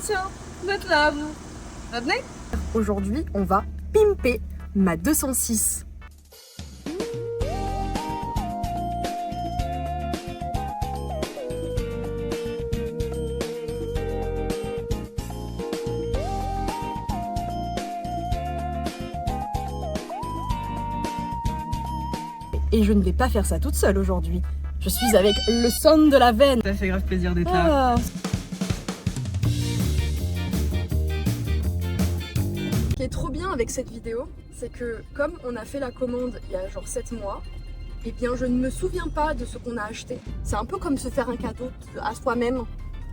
tiens, d'être là, vous. Ça venez? Aujourd'hui, on va pimper ma 206. Et je ne vais pas faire ça toute seule aujourd'hui. Je suis avec le son de la veine. Ça fait grave plaisir d'être là. Ce qui est trop bien avec cette vidéo, c'est que comme on a fait la commande il y a genre 7 mois, eh bien je ne me souviens pas de ce qu'on a acheté. C'est un peu comme se faire un cadeau à soi-même.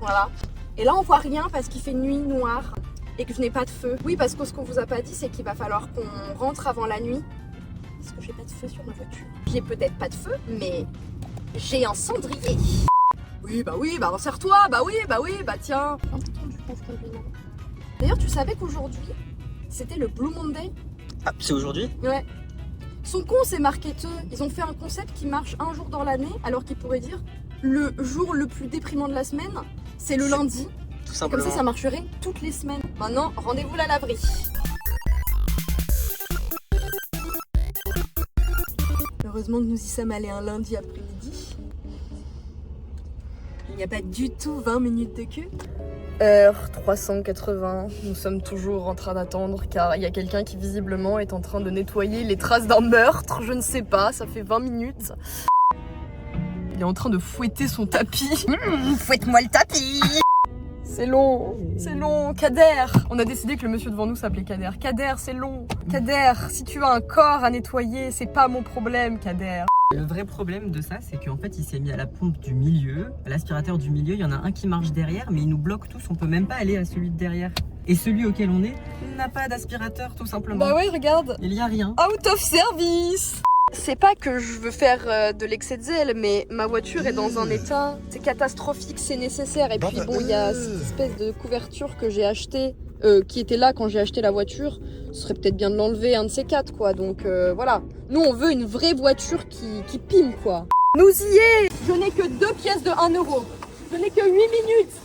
Voilà. Et là on voit rien parce qu'il fait nuit noire et que je n'ai pas de feu. Oui, parce que ce qu'on vous a pas dit, c'est qu'il va falloir qu'on rentre avant la nuit. Parce que j'ai pas de feu sur ma voiture. J'ai peut-être pas de feu, mais j'ai un cendrier. Oui, bah resserre-toi, bah tiens. Un peu tendu pour ce confinement. D'ailleurs, tu savais qu'aujourd'hui, c'était le Blue Monday? Ah, c'est aujourd'hui? Ouais. Sont cons ces marketeurs. Ils ont fait un concept qui marche un jour dans l'année, alors qu'ils pourraient dire le jour le plus déprimant de la semaine, c'est le lundi. Tout simplement. Comme ça marcherait toutes les semaines. Maintenant, rendez-vous la laverie. Heureusement que nous y sommes allés un lundi après-midi. Il n'y a pas du tout 20 minutes de queue. Heure 380, nous sommes toujours en train d'attendre car il y a quelqu'un qui visiblement est en train de nettoyer les traces d'un meurtre. Je ne sais pas, ça fait 20 minutes. Il est en train de fouetter son tapis. Fouette-moi le tapis! C'est long, Kader. On a décidé que le monsieur devant nous s'appelait Kader. Kader, c'est long. Kader, si tu as un corps à nettoyer, c'est pas mon problème, Kader. Le vrai problème de ça, c'est qu'en fait, il s'est mis à la pompe du milieu, à l'aspirateur du milieu. Il y en a un qui marche derrière, mais il nous bloque tous. On peut même pas aller à celui de derrière. Et celui auquel on est n'a pas d'aspirateur, tout simplement. Bah ouais, regarde. Il y a rien. Out of service. C'est pas que je veux faire de l'excès de zèle, mais ma voiture est dans un état, c'est catastrophique, c'est nécessaire. Et puis bon, il y a cette espèce de couverture que j'ai achetée, qui était là quand j'ai acheté la voiture. Ce serait peut-être bien de l'enlever, un de ces quatre, quoi. Donc voilà. Nous, on veut une vraie voiture qui pime, quoi. Nous y est. Je n'ai que 2 pièces de 1 euro. Je n'ai que 8 minutes.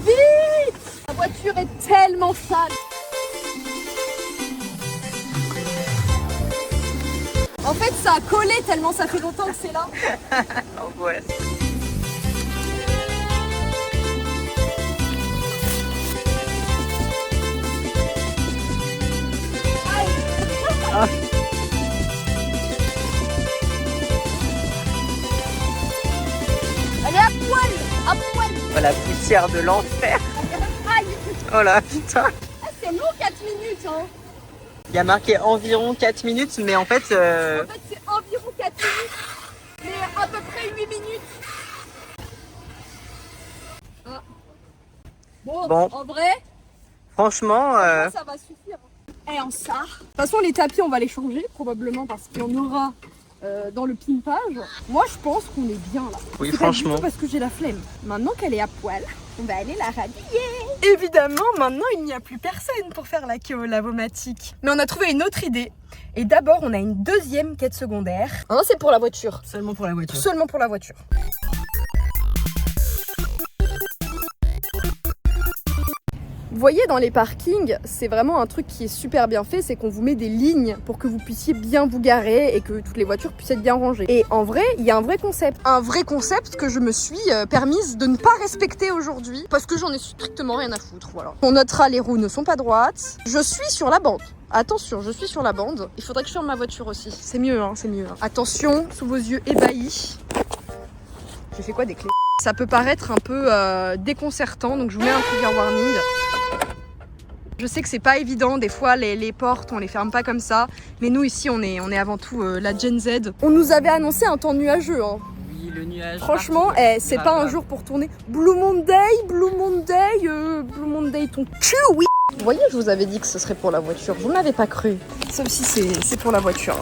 Vite. La voiture est tellement sale. En fait, ça a collé tellement ça fait longtemps que c'est là. Ouais. Elle est à poil. À poil. Oh, la poussière de l'enfer! Aïe. Oh là, putain! Ah, c'est long 4 minutes, hein. Il y a marqué environ 4 minutes, mais en fait... En fait, c'est environ 4 minutes, mais à peu près 8 minutes. Ah. Bon, en vrai, franchement... ça va suffire. Et en ça. De toute façon, les tapis, on va les changer, probablement, parce qu'il y en aura dans le pimpage. Moi, je pense qu'on est bien là. Oui, C'est franchement. pas du tout parce que j'ai la flemme. Maintenant qu'elle est à poil, on va aller la rhabiller. Évidemment, maintenant, il n'y a plus personne pour faire la queue au lavomatique. Mais on a trouvé une autre idée. Et d'abord, on a une deuxième quête secondaire. Hein, c'est pour la voiture. Seulement pour la voiture. Seulement pour la voiture. Vous voyez, dans les parkings, c'est vraiment un truc qui est super bien fait, c'est qu'on vous met des lignes pour que vous puissiez bien vous garer et que toutes les voitures puissent être bien rangées. Et en vrai, il y a un vrai concept. Un vrai concept que je me suis permise de ne pas respecter aujourd'hui parce que j'en ai strictement rien à foutre, voilà. On notera, les roues ne sont pas droites. Je suis sur la bande. Attention, je suis sur la bande. Il faudrait que je ferme ma voiture aussi. C'est mieux, hein, c'est mieux. Hein. Attention, sous vos yeux ébahis. J'ai fait quoi des clés? Ça peut paraître un peu déconcertant, donc je vous mets un trigger warning. Je sais que c'est pas évident, des fois les portes on les ferme pas comme ça, mais nous ici on est avant tout la Gen Z. On nous avait annoncé un temps nuageux, hein. Oui, le nuage. Franchement, c'est pas un jour pour tourner. Blue Monday, ton cul, oui. Vous voyez, je vous avais dit que ce serait pour la voiture, vous m'avez pas cru. Sauf si c'est pour la voiture.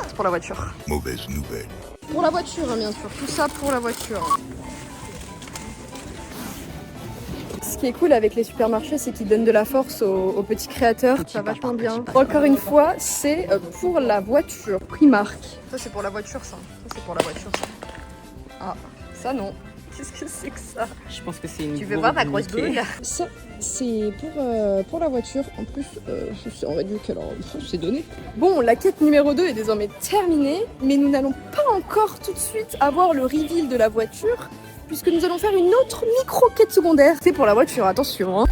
C'est pour la voiture. Mauvaise nouvelle. Pour la voiture, hein, bien sûr, tout ça pour la voiture. Ce qui est cool avec les supermarchés, c'est qu'ils donnent de la force aux petits créateurs. Ça va vachement bien. Encore une fois, c'est pour la voiture. Primark. Ça, c'est pour la voiture, ça. Ça, c'est pour la voiture, ça. Ah, ça non. Qu'est-ce que c'est que ça? Je pense que c'est une Tu veux voir ma grosse boule boule? Ça, c'est pour la voiture. En plus, c'est en réduit alors c'est donné. Bon, la quête numéro 2 est désormais terminée, mais nous n'allons pas encore tout de suite avoir le reveal de la voiture, puisque nous allons faire une autre micro-quête secondaire. C'est pour la voiture, attention hein.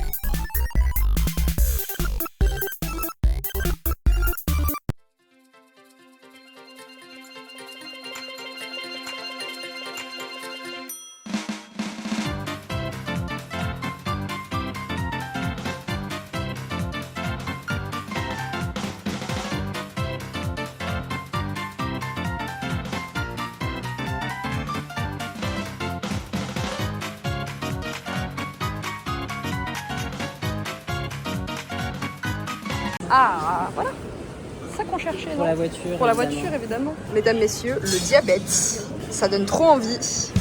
Ah, voilà, c'est ça qu'on cherchait, pour non? la voiture. Pour la évidemment. voiture, évidemment. Mesdames, messieurs, le diabète, ça donne trop envie.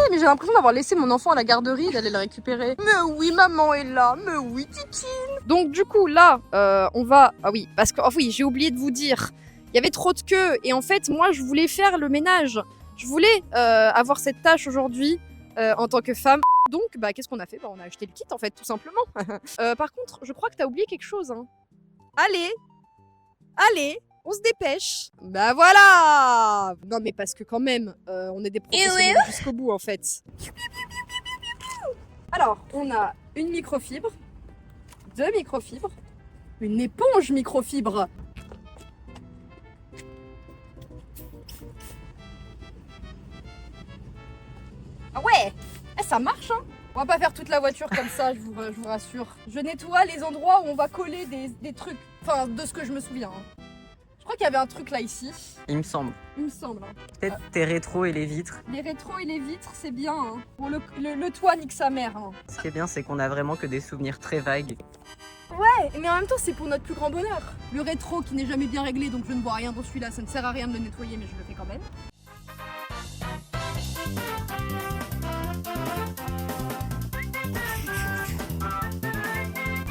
Mais j'ai l'impression d'avoir laissé mon enfant à la garderie, d'aller le récupérer. Mais oui, maman est là, mais oui, titine. Donc du coup, là, on va... Ah oui, parce que... Oh oui, j'ai oublié de vous dire. Il y avait trop de queue, et en fait, moi, je voulais faire le ménage. Je voulais avoir cette tâche aujourd'hui en tant que femme. Donc, bah, qu'est-ce qu'on a fait? Bah, on a acheté le kit, en fait, tout simplement. Par contre, je crois que t'as oublié quelque chose, hein. Allez, on se dépêche. Bah voilà. Non, mais parce que quand même, on est des professionnels jusqu'au bout, en fait. Alors, on a une microfibre, 2 microfibres, une éponge microfibre. Ah ouais, ça marche, hein. On va pas faire toute la voiture comme ça, je vous rassure. Je nettoie les endroits où on va coller des trucs. Enfin, de ce que je me souviens. Hein. Je crois qu'il y avait un truc là, ici. Il me semble. Il me semble. Hein. Peut-être tes rétros et les vitres. Les rétros et les vitres, c'est bien. Hein. Bon, le toit nique sa mère. Hein. Ce qui est bien, c'est qu'on a vraiment que des souvenirs très vagues. Ouais, mais en même temps, c'est pour notre plus grand bonheur. Le rétro qui n'est jamais bien réglé, donc je ne vois rien dans celui-là. Ça ne sert à rien de le nettoyer, mais je le fais quand même.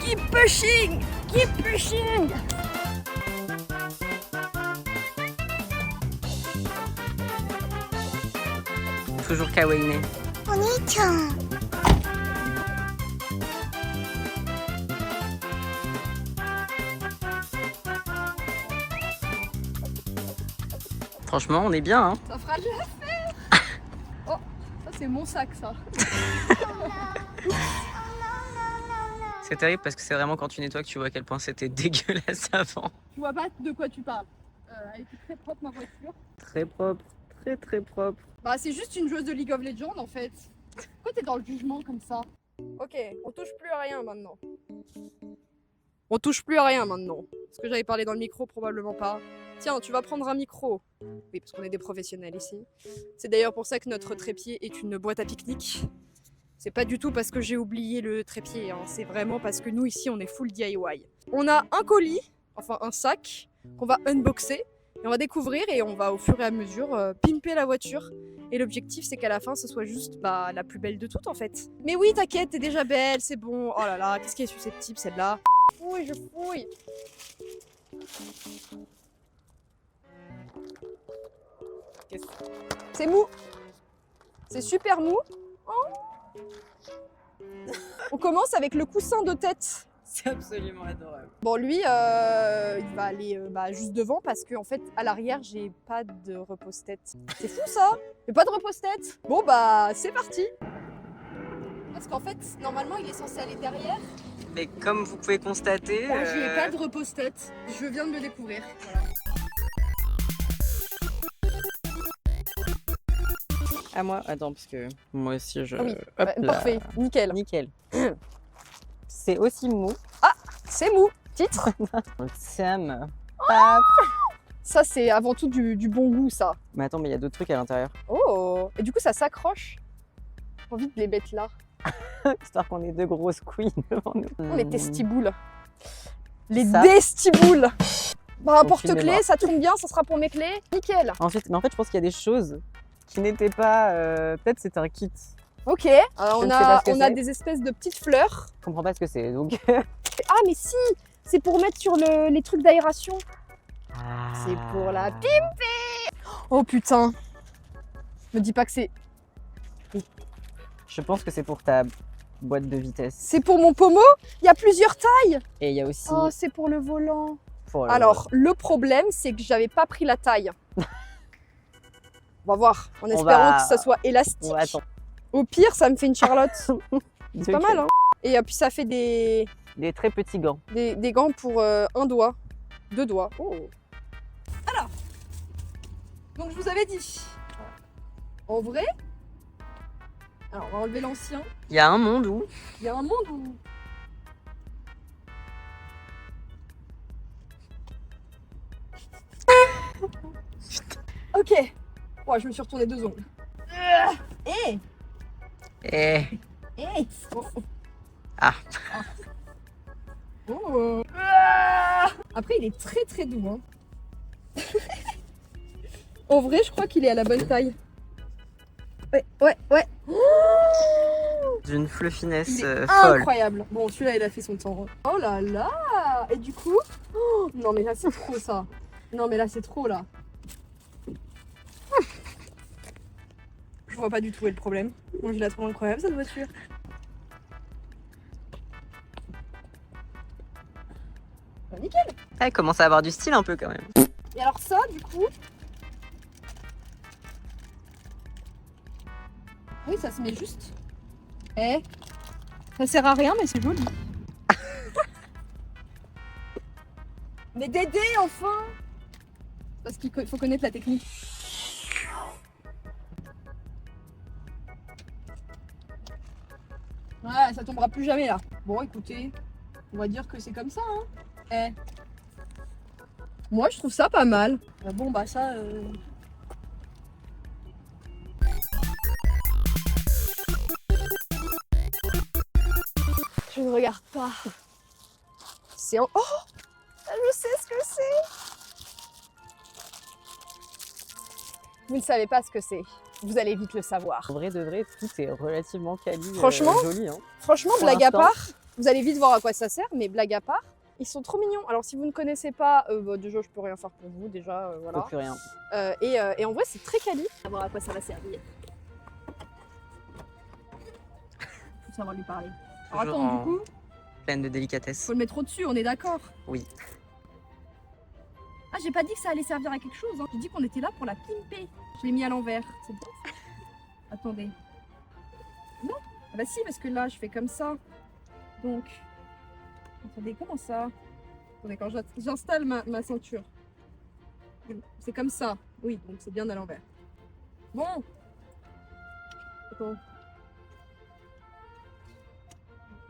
Keep pushing! Keep pushing! Toujours kawaii. Franchement, on est bien, hein. Ça fera de l'affaire! Oh, ça c'est mon sac, ça. C'est terrible parce que c'est vraiment quand tu nettoies que tu vois à quel point c'était dégueulasse avant. Je vois pas de quoi tu parles. Elle était très propre, ma voiture. Très propre, très propre. Bah, c'est juste une joueuse de League of Legends, en fait. Pourquoi t'es dans le jugement comme ça? Ok, on touche plus à rien maintenant. On touche plus à rien maintenant. Est-ce que j'avais parlé dans le micro? Probablement pas. Tiens, tu vas prendre un micro. Oui, parce qu'on est des professionnels ici. C'est d'ailleurs pour ça que notre trépied est une boîte à pique-nique. C'est pas du tout parce que j'ai oublié le trépied, hein. C'est vraiment parce que nous ici on est full DIY. On a un colis, enfin un sac, qu'on va unboxer, et on va découvrir et on va au fur et à mesure pimper la voiture. Et l'objectif c'est qu'à la fin ce soit juste la plus belle de toutes en fait. Mais oui t'inquiète, t'es déjà belle, c'est bon. Oh là là, qu'est-ce qui est susceptible celle-là? Fouille, je fouille. C'est mou. C'est super mou. Oh. On commence avec le coussin de tête. C'est absolument adorable. Bon, lui, il va aller juste devant parce qu'en fait, à l'arrière, j'ai pas de repose-tête. C'est fou ça! J'ai pas de repose-tête. Bon, bah, c'est parti. Parce qu'en fait, normalement, il est censé aller derrière. Mais comme vous pouvez constater... Je n'ai pas de repose-tête. Je viens de le découvrir. Voilà. À moi? Attends, parce que moi aussi je... Ah oui, Hop là. parfait, nickel. Nickel. C'est aussi mou. C'est mou. Titre. Sam. Ça, c'est avant tout du bon goût, ça. Mais attends, mais il y a d'autres trucs à l'intérieur. Oh. Et du coup, ça s'accroche. J'ai envie de les mettre là. Histoire qu'on ait deux grosses queens devant nous. Les testiboules. Les Ça. destiboules. Bah, un Aucune porte-clés, mémoire. ça tombe bien, ça sera pour mes clés. Nickel. Ensuite, mais en fait, je pense qu'il y a des choses qui n'étaient pas... Peut-être c'était un kit. Ok. Alors, Je on ne sais pas a, ce que on a c'est. des espèces de petites fleurs. Je comprends pas ce que c'est, donc... Ah, mais si. C'est pour mettre sur les trucs d'aération. C'est pour la pimper. Oh putain. Me dis pas que c'est... Je pense que c'est pour ta boîte de vitesse. C'est pour mon pommeau? Il y a plusieurs tailles. Et il y a aussi Oh, c'est pour le volant. pour Alors, le problème, c'est que j'avais pas pris la taille. On va voir, en espérant que ça soit élastique. on va attendre. Au pire, ça me fait une Charlotte. C'est pas Ok. mal, hein. Et puis ça fait des Des très petits gants. gants pour un doigt, 2 doigts. Oh. Alors, donc je vous avais dit, en vrai, alors on va enlever l'ancien. Il y a un monde où Il y a un monde où... Ok. Ouais, je me suis retourné 2 ongles. Eh Eh, Eh Ah. Oh. Après, il est très très doux. Hein. En vrai, je crois qu'il est à la bonne taille. Ouais. d'une fluffiness Il est folle. incroyable. Bon, celui-là, il a fait son temps. Oh là là. Et du coup... oh, non, mais là, c'est trop, ça. Non, mais là, c'est trop, là. Je vois pas du tout où est le problème. Moi, je la trouve incroyable, cette voiture. Bah, nickel. Elle commence à avoir du style un peu quand même. Et alors ça, du coup... oui, ça se met juste. Eh, ça sert à rien, mais c'est joli. Mais Dédé, enfin! Parce qu'il faut connaître la technique. Ouais, ça tombera plus jamais là. Bon, écoutez, on va dire que c'est comme ça, hein. Eh. Moi, je trouve ça pas mal. Bon, bah ça... Je ne regarde pas. C'est en... oh! Je sais ce que c'est! Vous ne savez pas ce que c'est. Vous allez vite le savoir. En vrai de vrai, tout est relativement quali. Franchement, joli. Hein. Franchement, Pour blague à l'instant. part, vous allez vite voir à quoi ça sert, mais blague à part, ils sont trop mignons. Alors si vous ne connaissez pas, bah, déjà je peux rien faire pour vous, déjà On voilà. peut plus rien. Et en vrai c'est très quali. On va voir à quoi ça va servir. Faut savoir lui parler. Alors Toujours attends, en- du coup, Pleine de délicatesse. faut le mettre au-dessus, on est d'accord? Oui. Ah, j'ai pas dit que ça allait servir à quelque chose, hein. J'ai dit qu'on était là pour la pimper. Je l'ai mis à l'envers, c'est bon. Attendez. Non? Ah bah si, parce que là je fais comme ça. Donc, attendez, comment ça? Attendez, quand j'installe ma ceinture. C'est comme ça. Oui, donc c'est bien à l'envers. Bon. Attends.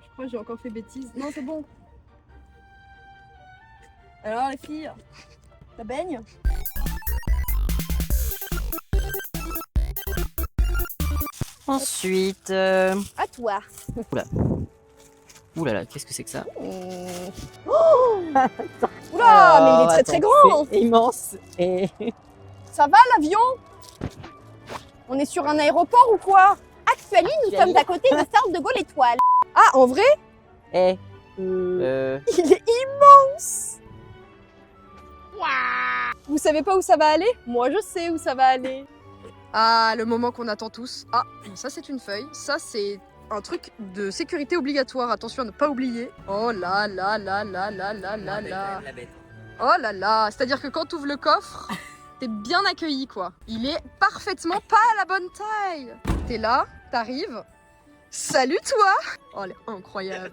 Je crois que j'ai encore fait bêtise. Non, c'est bon. Alors les filles, ça baigne? Ensuite. À toi. Ouh là là, qu'est-ce que c'est que ça? Oh oula, mais il est très très grand. C'est immense. Et Ça va l'avion? On est sur un aéroport ou quoi? Actuellement, nous sommes à côté de Charles de Gaulle Étoile. Ah, en vrai? Eh. Il est immense. Vous savez pas où ça va aller? Moi, je sais où ça va aller. Ah, le moment qu'on attend tous. Ah, ça c'est une feuille. Ça c'est un truc de sécurité obligatoire. Attention à ne pas oublier. Oh là là là là là là là là. Oh là là. C'est-à-dire que quand tu ouvres le coffre, t'es bien accueilli quoi. Il est parfaitement pas à la bonne taille. T'es là, t'arrives. Salut toi. Oh, elle est incroyable.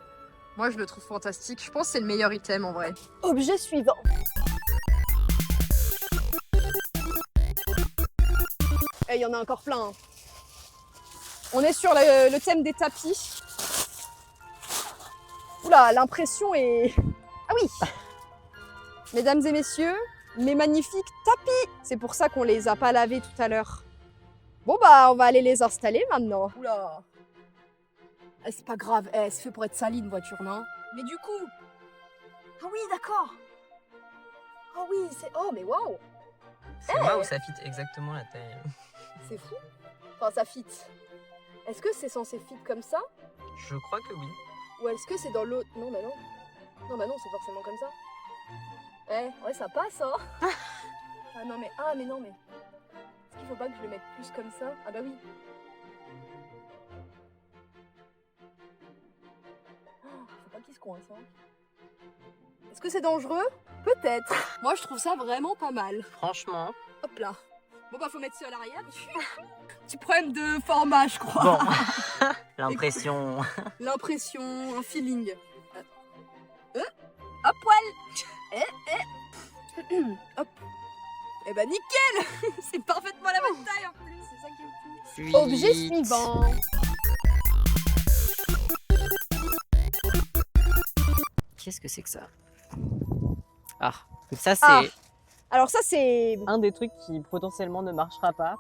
Moi je le trouve fantastique. Je pense que c'est le meilleur item en vrai. Objet suivant. Et il y en a encore plein. Hein. On est sur le thème des tapis. Oula, l'impression est... ah oui. Mesdames et messieurs, mes magnifiques tapis. C'est pour ça qu'on les a pas lavés tout à l'heure. Bon bah, on va aller les installer maintenant. Oula. Eh, c'est pas grave, c'est fait pour être sali une voiture, non? Mais du coup... ah oui, d'accord. Oh oui, c'est... oh mais waouh. c'est moi où ça fit exactement la taille. C'est fou. Enfin, ça fit. Est-ce que c'est censé fit comme ça? Je crois que oui. Ou est-ce que c'est dans l'autre? Non, bah non. Non, bah non, c'est forcément comme ça. Ouais, ça passe, hein. Ah non, mais... ah, mais non, mais... faut pas que je le mette plus comme ça. Ah bah oui. Oh, faut pas qu'il se coince. Hein. Est-ce que c'est dangereux? Peut-être. Moi, je trouve ça vraiment pas mal. Franchement. Hop là. Bon bah faut mettre ça à l'arrière. Petit problème de format, je crois. Bon. L'impression. L'impression, un feeling. Hop, poil. Hop. Eh bah nickel. C'est parfaitement la même taille en plus, c'est ça qui est fou. Objet suivant. Qu'est-ce que c'est que ça? Ah, ça c'est Ah. Alors ça c'est... un des trucs qui potentiellement ne marchera pas.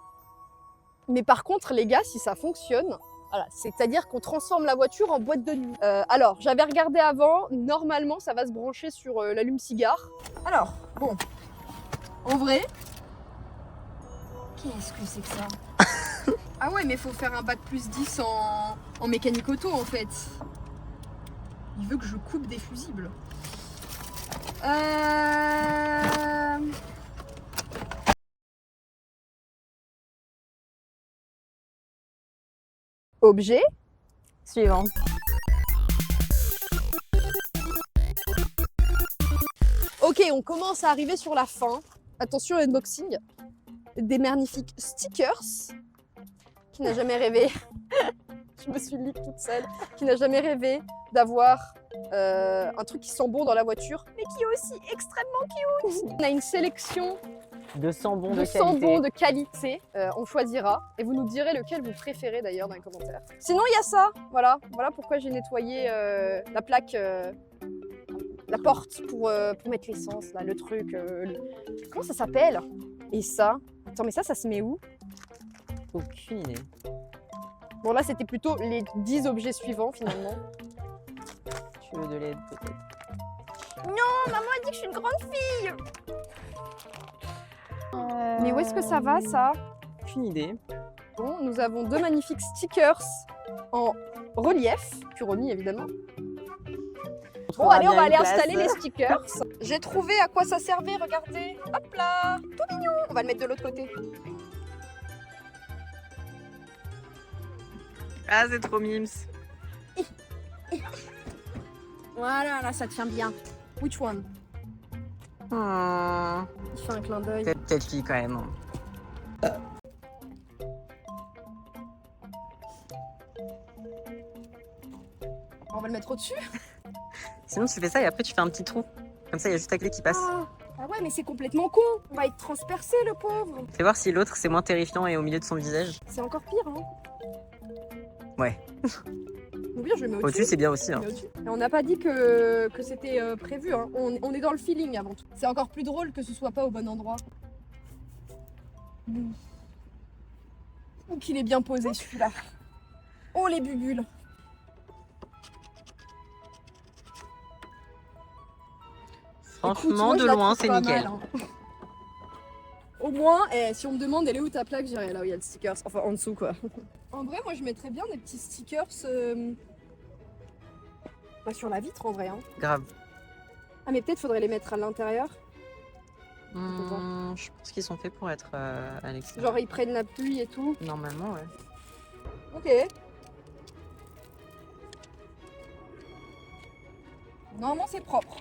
Mais par contre les gars, si ça fonctionne, voilà, c'est-à-dire qu'on transforme la voiture en boîte de nuit. Alors, j'avais regardé avant, normalement ça va se brancher sur l'allume-cigare. Alors, bon, en vrai... Qu'est-ce que c'est que ça? Ah ouais, mais faut faire un bac plus 10 en mécanique auto en fait. Il veut que je coupe des fusibles. Objet suivant. Ok, on commence à arriver sur la fin. Attention à l'unboxing. Des magnifiques stickers. Qui n'a jamais rêvé. Je me suis leak toute seule. Qui n'a jamais rêvé d'avoir un truc qui sent bon dans la voiture, mais qui est aussi extrêmement cute. On a une sélection De sambon de sambons de qualité. On choisira et vous nous direz lequel vous préférez d'ailleurs dans les commentaires. Sinon il y a ça, voilà pourquoi j'ai nettoyé la plaque, la porte pour mettre l'essence, là, le truc. Comment ça s'appelle? Et ça, attends mais ça se met où? Aucune idée. Bon là c'était plutôt les 10 objets suivants finalement. Tu veux de l'aide peut-être? Non, maman a dit que je suis une grande fille. Mais où est-ce que ça va ça? Aucune idée. Bon, nous avons deux magnifiques stickers en relief, Kuromi évidemment. Bon allez, on va aller installer les stickers. J'ai trouvé à quoi ça servait, regardez. Hop là, tout mignon. On va le mettre de l'autre côté. Ah, c'est trop mimes. Voilà, là ça tient bien. Which one? Oh. Il fait un clin d'œil. Peut-être fille quand même. On va le mettre au-dessus. Sinon tu fais ça et après tu fais un petit trou. Comme ça il y a juste la clé qui passe. Ah ouais, mais c'est complètement con. On va être transpercé le pauvre. Fais voir si l'autre c'est moins terrifiant et au milieu de son visage. C'est encore pire, hein. Ouais. Ou bien je le mets Au-dessus au-dessus. c'est bien aussi. Hein. Et on n'a pas dit que c'était prévu, hein. On est dans le feeling avant tout. C'est encore plus drôle que ce soit pas au bon endroit. Ou qu'il est bien posé celui-là. Oh les bubules. Franchement, Écoute, moi, de je la loin trouve c'est pas nickel. mal, hein. Au moins, si on me demande elle est où ta plaque, je dirais là où il y a le sticker. Enfin en dessous quoi. En vrai, moi je mettrais bien des petits stickers sur la vitre en vrai. Hein. Grave. Ah mais peut-être faudrait les mettre à l'intérieur. Je pense qu'ils sont faits pour être à l'extérieur. Genre ils prennent la pluie et tout. Normalement, ouais. Ok. Normalement c'est propre.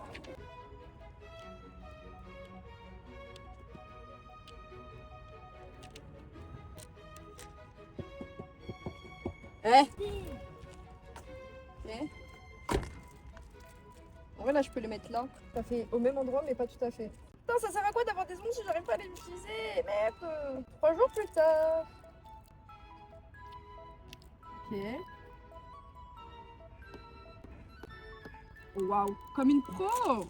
En vrai là je peux les mettre là. Ça fait au même endroit mais pas tout à fait. Putain ça sert à quoi d'avoir des ondes si j'arrive pas à les utiliser? Merde. 3 jours plus tard. Ok. Waouh, comme une pro.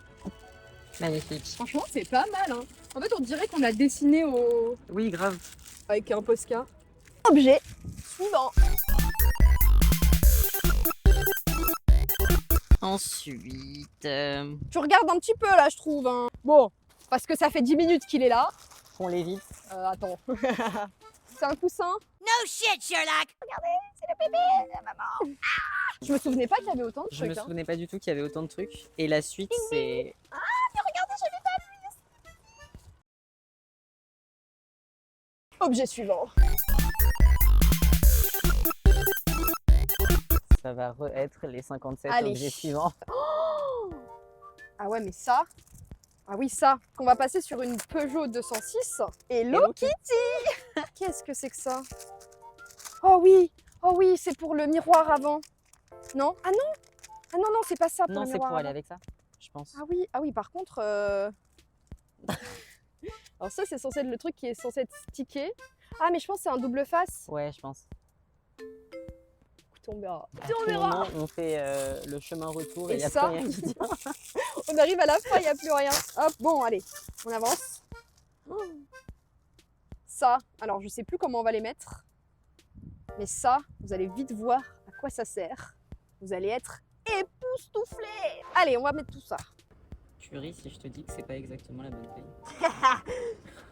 Magnifique. Franchement c'est pas mal hein. En fait on dirait qu'on a dessiné Oui, grave. avec un Posca. Objet suivant. Ensuite... Tu regardes un petit peu là je trouve. Hein. Bon, parce que ça fait 10 minutes qu'il est là. on l'évite. Attends. C'est un coussin. No shit, Sherlock! Regardez, c'est le bébé, la maman. Je me souvenais pas qu'il y avait autant de Je me trucs. Hein. souvenais pas du tout qu'il y avait autant de trucs. Et la suite, c'est... Mais regardez, j'avais pas vu. Objet suivant. Ça va re-être les 57 Allez. objets suivants. Ah ouais, mais ça. Ah oui, ça. Qu'on va passer sur une Peugeot 206. Hello Kitty. Qu'est-ce que c'est que ça? Oh oui, c'est pour le miroir avant. Non? Ah non? Ah non, non, c'est pas ça pour Non, le c'est miroir pour aller avant. avec ça, je pense. Ah oui, par contre... Alors ça, c'est censé être le truc qui est censé être stické. Ah, mais je pense que c'est un double face. Ouais, je pense. Écoute, on verra. À tout moment, on fait le chemin retour et Et il n'y a ça plus rien qui tient. On arrive à la fin, il n'y a plus rien. Hop, bon, allez, on avance. Oh. Ça, alors je sais plus comment on va les mettre. Mais ça, vous allez vite voir à quoi ça sert. Vous allez être époustouflés. Allez, on va mettre tout ça. Tu ris si je te dis que c'est pas exactement la bonne taille.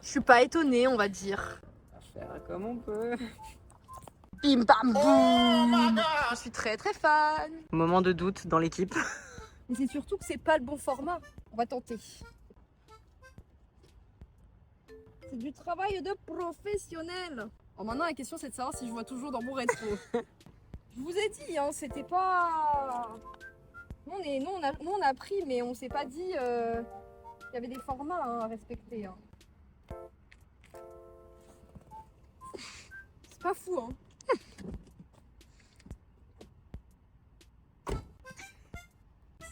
Je suis pas étonnée, on va dire. On va faire comme on peut. Bim bam boum. Je suis très très fan. Moment de doute dans l'équipe. Mais c'est surtout que c'est pas le bon format. On va tenter. C'est du travail de professionnel. Alors maintenant la question c'est de savoir si je vois toujours dans mon rétro. Je vous ai dit, hein, c'était pas... Nous on a pris mais on s'est pas dit qu'il y avait des formats à respecter. Hein. C'est pas fou hein.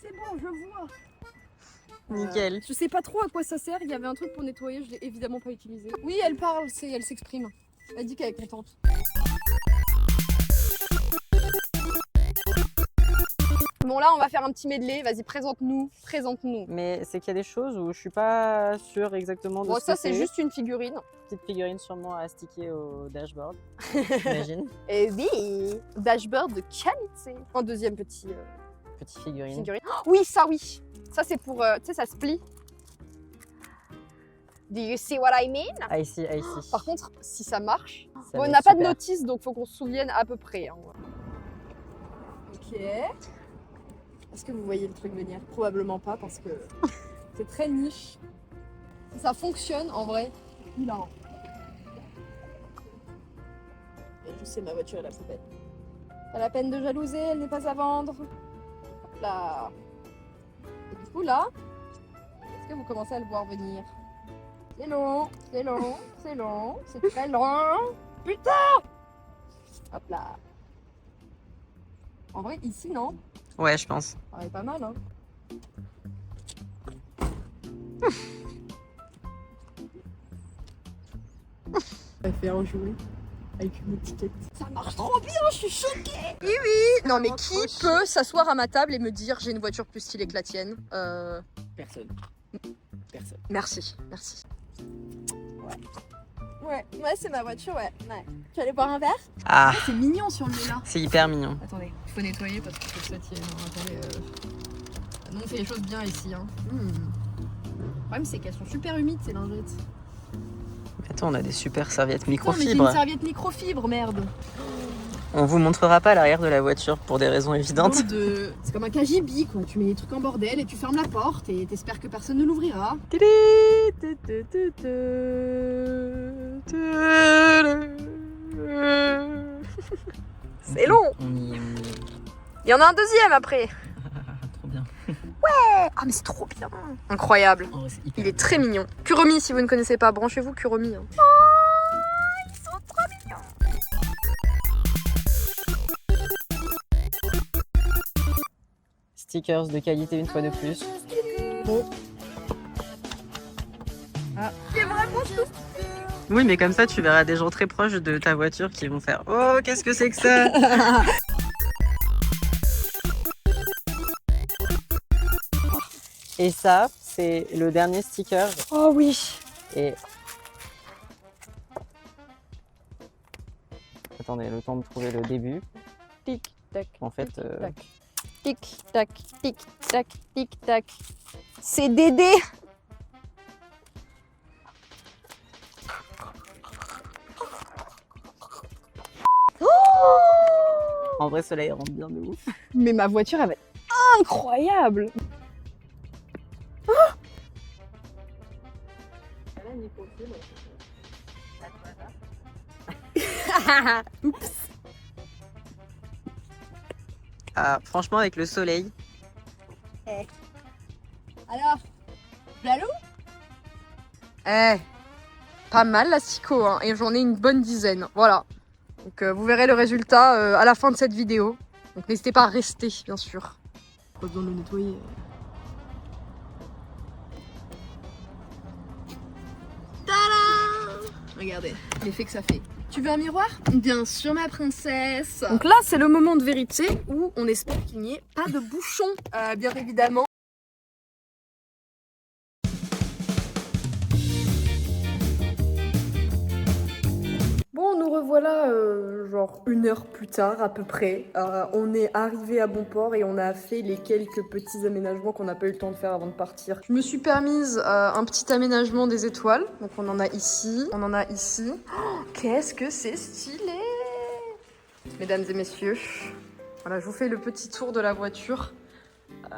C'est bon, je vois. Nickel. Je sais pas trop à quoi ça sert. Il y avait un truc pour nettoyer, je l'ai évidemment pas utilisé. Oui, elle parle, elle s'exprime. Elle dit qu'elle est contente. Bon là, on va faire un petit medley. Vas-y, présente-nous. Mais c'est qu'il y a des choses où je suis pas sûre exactement de Bon, ce ça que c'est juste une figurine. Petite figurine sûrement à sticker au dashboard, j'imagine. Et oui, dashboard de qualité. Un deuxième petit Petite figurine. figurine. Oh, oui, ça oui. Ça c'est pour, tu sais, ça se plie. Do you see what I mean? Ah ici. Par contre, si ça marche, Ça bon, va on être n'a pas de super. notice, donc faut qu'on se souvienne à peu près. Hein. Ok. Est-ce que vous voyez le truc venir? Probablement pas, parce que c'est très niche. Si ça fonctionne, en vrai, hilarant. Et je sais, ma voiture est la plus belle. Pas la peine de jalouser, elle n'est pas à vendre. Hop là. Et du coup, là, est-ce que vous commencez à le voir venir? C'est long, c'est très long. Putain! Hop là. En vrai, ici, non? Ouais, je pense. Ça est pas mal, hein? On va faire un jouet avec une étiquette. Ça marche trop bien, je suis choquée! Oui, oui! Non, mais qui peut s'asseoir à ma table et me dire j'ai une voiture plus stylée que la tienne? Personne. Merci. Ouais, c'est ma voiture, ouais. Tu vas aller boire un verre? Ah, C'est mignon sur le là. c'est hyper mignon. Attendez, il faut nettoyer parce que ça tienne. Attendez, nous on fait les choses bien ici. Hein. Le problème c'est qu'elles sont super humides ces lingettes. Mais attends, on a des super serviettes Non mais c'est une microfibres. serviette microfibre, merde. On vous montrera pas l'arrière de la voiture pour des raisons évidentes. C'est comme un KGB quoi, tu mets les trucs en bordel et tu fermes la porte et t'espères que personne ne l'ouvrira. C'est long. On y est. Il y en a un deuxième après. Trop bien. Ah mais c'est trop bien. Incroyable. En vrai, c'est hyper Il est très mignon. Kuromi, si vous ne connaissez pas, branchez-vous Kuromi. Hein. Oh, ils sont trop mignons. Stickers de qualité une fois de plus. C'est vraiment tout. Oui, mais comme ça, tu verras des gens très proches de ta voiture qui vont faire « Oh, qu'est-ce que c'est que ça ?» Et ça, c'est le dernier sticker. Oh oui. Et... Attendez, le temps de trouver le début. Tic tac. En fait, Tic tac, tic tac, tic tac. C'est Dédé. en vrai, cela il rentre bien de ouf. Mais ma voiture, elle va être incroyable. Oups. Ah, franchement, avec le soleil. Alors, jaloux? Pas mal l'asticot, hein, et j'en ai une bonne dizaine, voilà. Donc vous verrez le résultat à la fin de cette vidéo. Donc n'hésitez pas à rester, bien sûr. Pas besoin de le nettoyer. Tada! Regardez l'effet que ça fait. Tu veux un miroir? Bien sûr ma princesse. Donc là c'est le moment de vérité où on espère qu'il n'y ait pas de bouchon, bien évidemment. Bon, nous revoilà genre 1 heure plus tard à peu près. On est arrivé à bon port et on a fait les quelques petits aménagements qu'on n'a pas eu le temps de faire avant de partir. Je me suis permise un petit aménagement des étoiles. Donc on en a ici, on en a ici. Oh, qu'est-ce que c'est stylé! Mesdames et messieurs, voilà, je vous fais le petit tour de la voiture.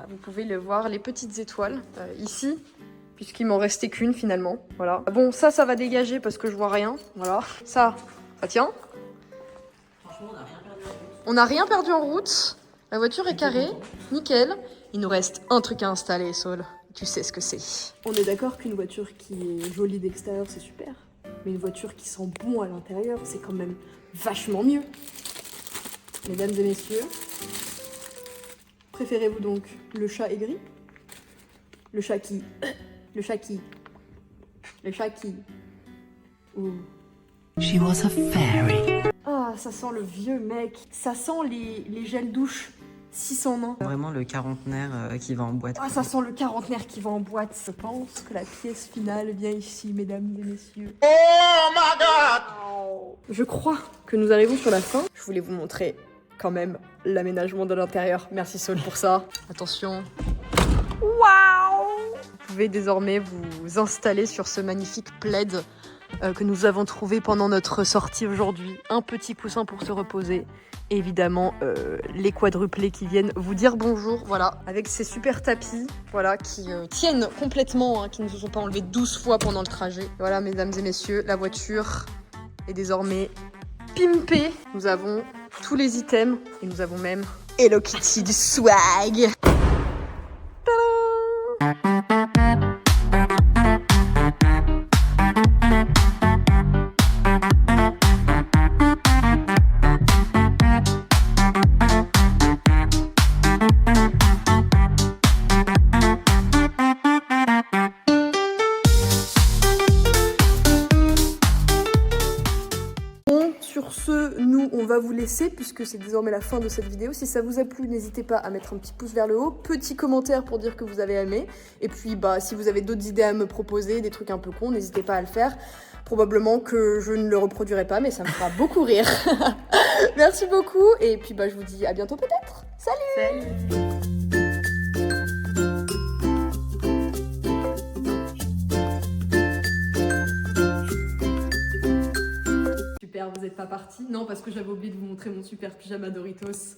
Vous pouvez le voir, les petites étoiles ici. Puisqu'il m'en restait qu'une finalement, voilà. Bon, ça va dégager parce que je vois rien, voilà. Ça tient. Franchement, on n'a rien perdu. On n'a rien perdu en route. La voiture est carrée, nickel. Il nous reste un truc à installer, Saul. Tu sais ce que c'est. On est d'accord qu'une voiture qui est jolie d'extérieur, c'est super. Mais une voiture qui sent bon à l'intérieur, c'est quand même vachement mieux. Mesdames et messieurs, préférez-vous donc le chat aigri? Le chat qui... Le chat qui... Le chat qui... Ouh. She was a fairy. Ah, ça sent le vieux mec. Ça sent les gels douche 600 ans. Vraiment le quarantenaire qui va en boîte. Ah, ça sent le quarantenaire qui va en boîte. Je pense que la pièce finale vient ici, mesdames et messieurs. Oh my god! Je crois que nous arrivons sur la fin. Je voulais vous montrer quand même l'aménagement de l'intérieur. Merci Saul pour ça. Attention. Waouh! Vous pouvez désormais vous installer sur ce magnifique plaid que nous avons trouvé pendant notre sortie aujourd'hui. Un petit coussin pour se reposer. Et évidemment, les quadruplés qui viennent vous dire bonjour. Voilà, avec ces super tapis voilà, qui tiennent complètement, hein, qui ne se sont pas enlevés 12 fois pendant le trajet. Voilà, mesdames et messieurs, la voiture est désormais pimpée. Nous avons tous les items et nous avons même Hello Kitty du swag. Sur ce, nous, on va vous laisser puisque c'est désormais la fin de cette vidéo. Si ça vous a plu, n'hésitez pas à mettre un petit pouce vers le haut, petit commentaire pour dire que vous avez aimé. Et puis, si vous avez d'autres idées à me proposer, des trucs un peu cons, n'hésitez pas à le faire. Probablement que je ne le reproduirai pas, mais ça me fera beaucoup rire. Merci beaucoup. Et puis, je vous dis à bientôt peut-être. Salut! Super, vous n'êtes pas partis? Non, parce que j'avais oublié de vous montrer mon super pyjama Doritos.